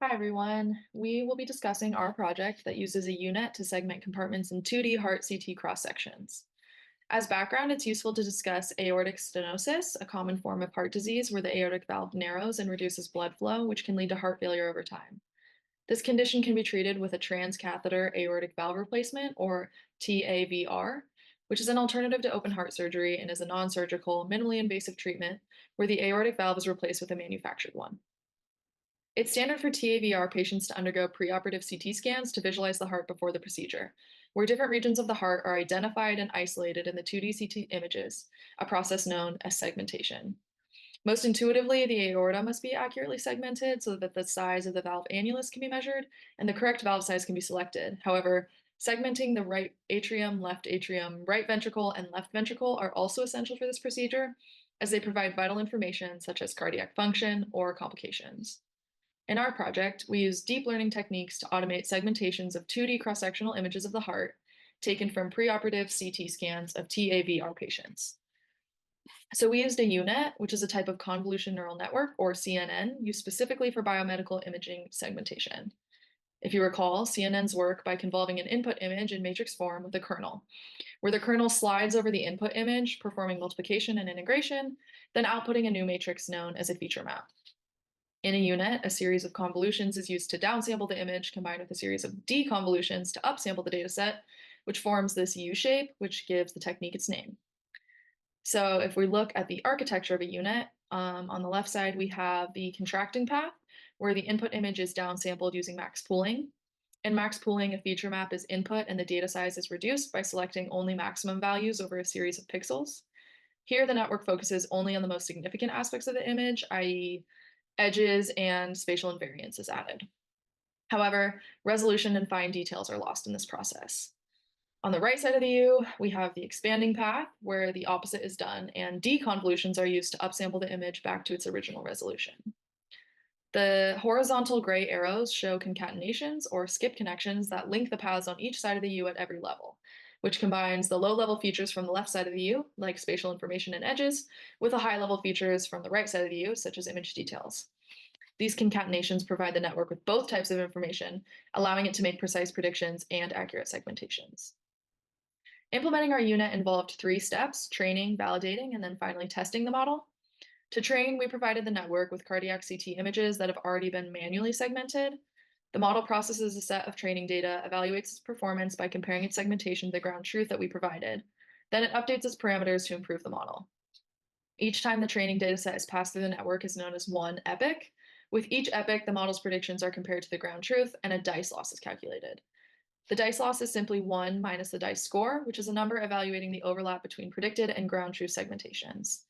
Hi everyone. We will be discussing our project that uses a UNET to segment compartments in 2D heart CT cross sections. As background, it's useful to discuss aortic stenosis, a common form of heart disease where the aortic valve narrows and reduces blood flow, which can lead to heart failure over time. This condition can be treated with a transcatheter aortic valve replacement, or TAVR, which is an alternative to open heart surgery and is a non-surgical, minimally invasive treatment where the aortic valve is replaced with a manufactured one. It's standard for TAVR patients to undergo preoperative CT scans to visualize the heart before the procedure, where different regions of the heart are identified and isolated in the 2D CT images, a process known as segmentation. Most intuitively, the aorta must be accurately segmented so that the size of the valve annulus can be measured and the correct valve size can be selected. However, segmenting the right atrium, right ventricle, and left ventricle are also essential for this procedure, as they provide vital information such as cardiac function or complications. In our project, we use deep learning techniques to automate segmentations of 2D cross-sectional images of the heart taken from preoperative CT scans of TAVR patients. So we used a UNET, which is a type of convolution neural network, or CNN, used specifically for biomedical imaging segmentation. If you recall, CNNs work by convolving an input image in matrix form with a kernel, where the kernel slides over the input image, performing multiplication and integration, then outputting a new matrix known as a feature map. In a UNET, a series of convolutions is used to downsample the image combined with a series of deconvolutions to upsample the dataset, which forms this U shape, which gives the technique its name. So if we look at the architecture of a UNET, on the left side, we have the contracting path, where the input image is downsampled using max pooling. In max pooling, a feature map is input and the data size is reduced by selecting only maximum values over a series of pixels. Here, the network focuses only on the most significant aspects of the image, i.e., edges and spatial invariance is added. However, resolution and fine details are lost in this process. On the right side of the U, we have the expanding path, where the opposite is done, and deconvolutions are used to upsample the image back to its original resolution. The horizontal gray arrows show concatenations or skip connections that link the paths on each side of the U at every level, which combines the low-level features from the left side of the U, like spatial information and edges, with the high-level features from the right side of the U, such as image details. These concatenations provide the network with both types of information, allowing it to make precise predictions and accurate segmentations. Implementing our UNET involved 3 steps: training, validating, and then finally testing the model. To train, we provided the network with cardiac CT images that have already been manually segmented. The model processes a set of training data, evaluates its performance by comparing its segmentation to the ground truth that we provided. Then it updates its parameters to improve the model. Each time the training dataset is passed through the network is known as one epoch. With each epoch, the model's predictions are compared to the ground truth and a dice loss is calculated. The dice loss is simply 1 minus the dice score, which is a number evaluating the overlap between predicted and ground truth segmentations.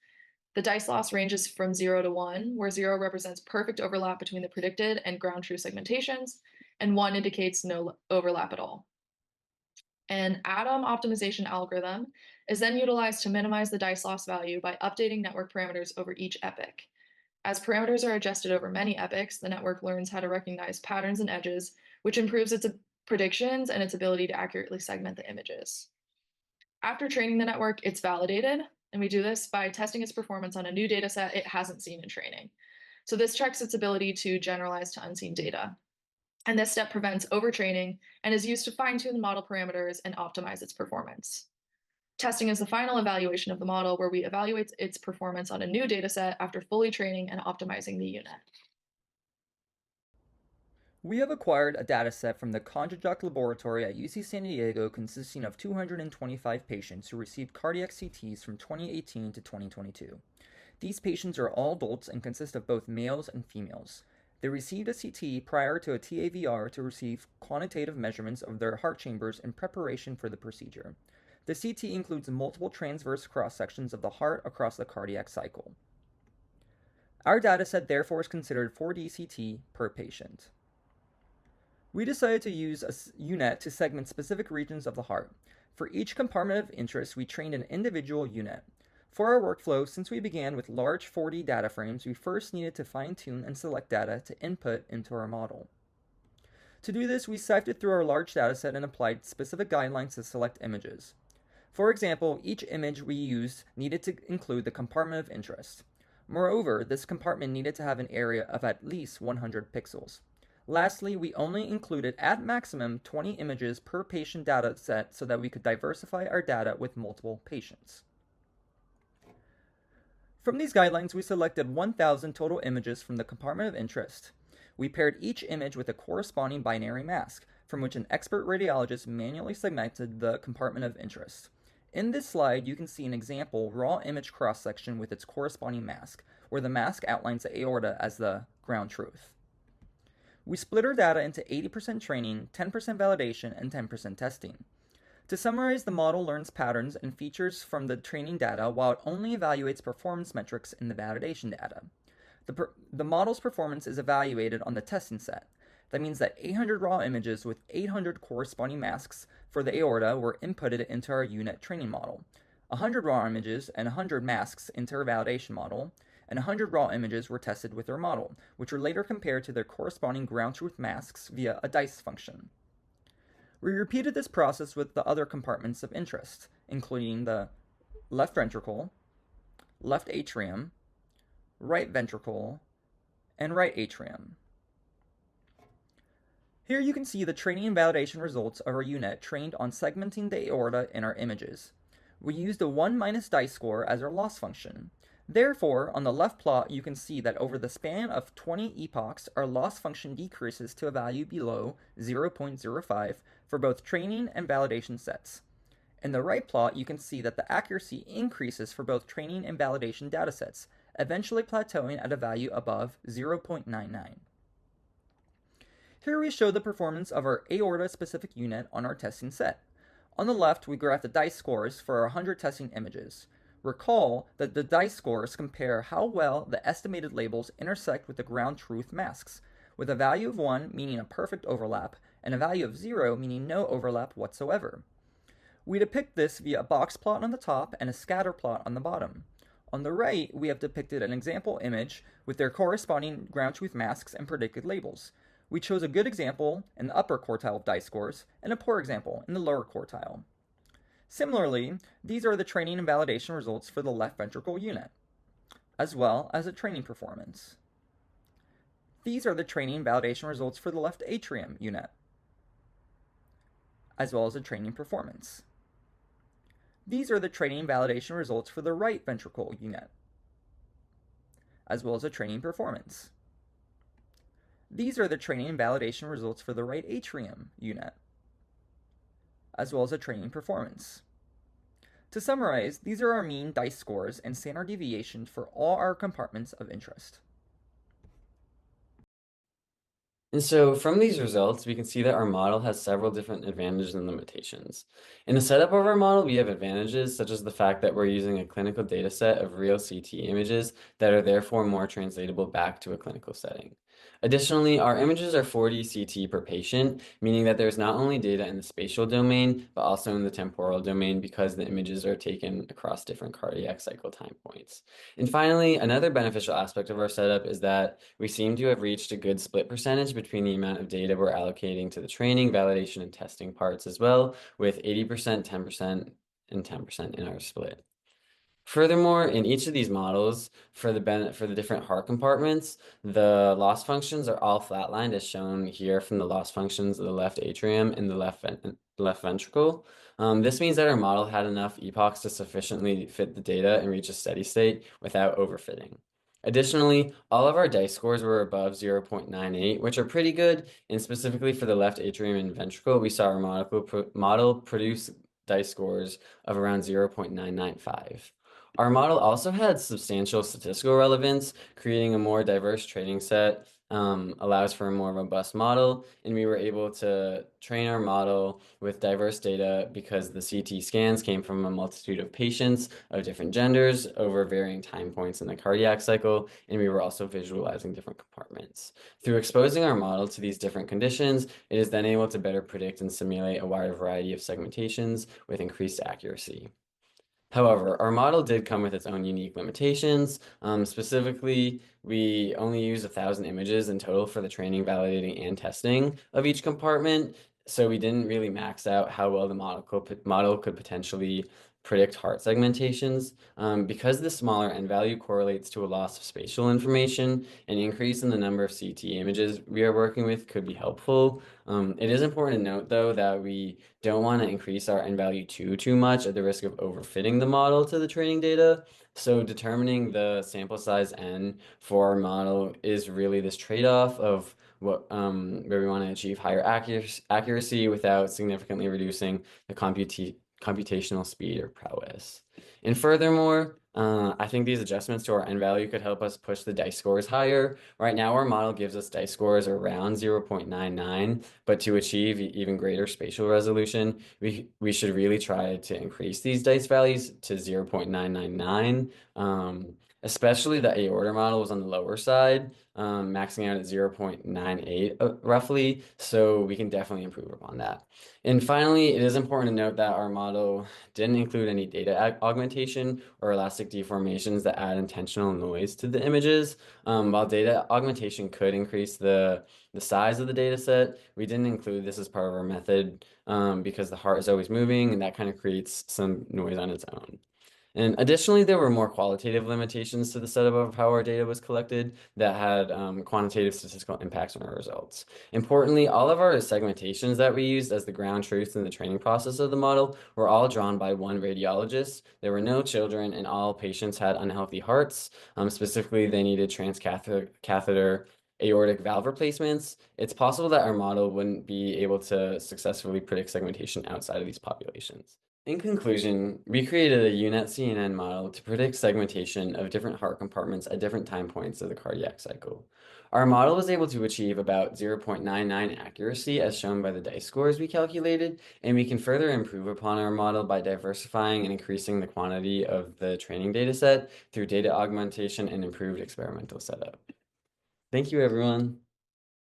The dice loss ranges from 0 to 1, where 0 represents perfect overlap between the predicted and ground truth segmentations, and 1 indicates no overlap at all. An atom optimization algorithm is then utilized to minimize the dice loss value by updating network parameters over each epoch. As parameters are adjusted over many epochs, the network learns how to recognize patterns and edges, which improves its predictions and its ability to accurately segment the images. After training the network, it's validated, and we do this by testing its performance on a new dataset it hasn't seen in training. So this checks its ability to generalize to unseen data. And this step prevents overtraining and is used to fine-tune the model parameters and optimize its performance. Testing is the final evaluation of the model, where we evaluate its performance on a new dataset after fully training and optimizing the UNET. We have acquired a dataset from the Conjunct Laboratory at UC San Diego consisting of 225 patients who received cardiac CTs from 2018 to 2022. These patients are all adults and consist of both males and females. They received a CT prior to a TAVR to receive quantitative measurements of their heart chambers in preparation for the procedure. The CT includes multiple transverse cross-sections of the heart across the cardiac cycle. Our dataset therefore is considered 4D CT per patient. We decided to use a UNET to segment specific regions of the heart. For each compartment of interest, we trained an individual UNET. For our workflow, since we began with large 4D data frames, we first needed to fine-tune and select data to input into our model. To do this, we sifted through our large dataset and applied specific guidelines to select images. For example, each image we used needed to include the compartment of interest. Moreover, this compartment needed to have an area of at least 100 pixels. Lastly, we only included at maximum 20 images per patient data set so that we could diversify our data with multiple patients. From these guidelines, we selected 1,000 total images from the compartment of interest. We paired each image with a corresponding binary mask, from which an expert radiologist manually segmented the compartment of interest. In this slide, you can see an example raw image cross-section with its corresponding mask, where the mask outlines the aorta as the ground truth. We split our data into 80% training, 10% validation, and 10% testing. To summarize, the model learns patterns and features from the training data while it only evaluates performance metrics in the validation data. The model's performance is evaluated on the testing set. That means that 800 raw images with 800 corresponding masks for the aorta were inputted into our UNET training model, 100 raw images and 100 masks into our validation model, and 100 raw images were tested with our model, which were later compared to their corresponding ground truth masks via a DICE function. We repeated this process with the other compartments of interest, including the left ventricle, left atrium, right ventricle, and right atrium. Here you can see the training and validation results of our UNET trained on segmenting the aorta in our images. We used a 1 minus DICE score as our loss function. Therefore, on the left plot, you can see that over the span of 20 epochs, our loss function decreases to a value below 0.05 for both training and validation sets. In the right plot, you can see that the accuracy increases for both training and validation datasets, eventually plateauing at a value above 0.99. Here we show the performance of our aorta-specific UNET on our testing set. On the left, we graph the DICE scores for our 100 testing images. Recall that the DICE scores compare how well the estimated labels intersect with the ground truth masks, with a value of 1 meaning a perfect overlap, and a value of 0 meaning no overlap whatsoever. We depict this via a box plot on the top and a scatter plot on the bottom. On the right, we have depicted an example image with their corresponding ground truth masks and predicted labels. We chose a good example in the upper quartile of DICE scores and a poor example in the lower quartile. Similarly, these are the training and validation results for the left ventricle UNET, as well as the training performance. These are the training and validation results for the left atrium UNET, as well as the training performance. These are the training and validation results for the right ventricle UNET, as well as the training performance. These are the training and validation results for the right atrium UNET, as well as the training performance. To summarize, these are our mean DICE scores and standard deviation for all our compartments of interest. And so from these results, we can see that our model has several different advantages and limitations. In the setup of our model, we have advantages such as the fact that we're using a clinical data set of real CT images that are therefore more translatable back to a clinical setting. Additionally, our images are 40 CT per patient, meaning that there's not only data in the spatial domain, but also in the temporal domain because the images are taken across different cardiac cycle time points. And finally, another beneficial aspect of our setup is that we seem to have reached a good split percentage between the amount of data we're allocating to the training, validation, and testing parts as well, with 80%, 10%, and 10% in our split. Furthermore, in each of these models, for the different heart compartments, the loss functions are all flatlined as shown here from the loss functions of the left atrium and the left ventricle. This means that our model had enough epochs to sufficiently fit the data and reach a steady state without overfitting. Additionally, all of our DICE scores were above 0.98, which are pretty good, and specifically for the left atrium and ventricle, we saw our model produce DICE scores of around 0.995. Our model also had substantial statistical relevance, creating a more diverse training set, allows for a more robust model, and we were able to train our model with diverse data because the CT scans came from a multitude of patients of different genders over varying time points in the cardiac cycle, and we were also visualizing different compartments. Through exposing our model to these different conditions, it is then able to better predict and simulate a wider variety of segmentations with increased accuracy. However, our model did come with its own unique limitations. Specifically, we only use 1,000 images in total for the training, validating, and testing of each compartment. So we didn't really max out how well the model could potentially predict heart segmentations. Because the smaller n value correlates to a loss of spatial information, an increase in the number of CT images we are working with could be helpful. It is important to note, though, that we don't want to increase our n value too much at the risk of overfitting the model to the training data. So determining the sample size n for our model is really this trade-off of where we want to achieve higher accuracy without significantly reducing the computational speed or prowess. And furthermore, I think these adjustments to our n value could help us push the dice scores higher. Right now, our model gives us dice scores around 0.99, but to achieve even greater spatial resolution, we should really try to increase these dice values to 0.999. Especially the A-order model was on the lower side, maxing out at 0.98 roughly, so we can definitely improve upon that. And finally, it is important to note that our model didn't include any data augmentation or elastic deformations that add intentional noise to the images. While data augmentation could increase the size of the data set, we didn't include this as part of our method because the heart is always moving and that kind of creates some noise on its own. And additionally, there were more qualitative limitations to the setup of how our data was collected that had quantitative statistical impacts on our results. Importantly, all of our segmentations that we used as the ground truth in the training process of the model were all drawn by one radiologist. There were no children, and all patients had unhealthy hearts. Specifically, they needed transcatheter aortic valve replacements. It's possible that our model wouldn't be able to successfully predict segmentation outside of these populations. In conclusion, we created a UNET CNN model to predict segmentation of different heart compartments at different time points of the cardiac cycle. Our model was able to achieve about 0.99 accuracy as shown by the dice scores we calculated, and we can further improve upon our model by diversifying and increasing the quantity of the training data set through data augmentation and improved experimental setup. Thank you, everyone.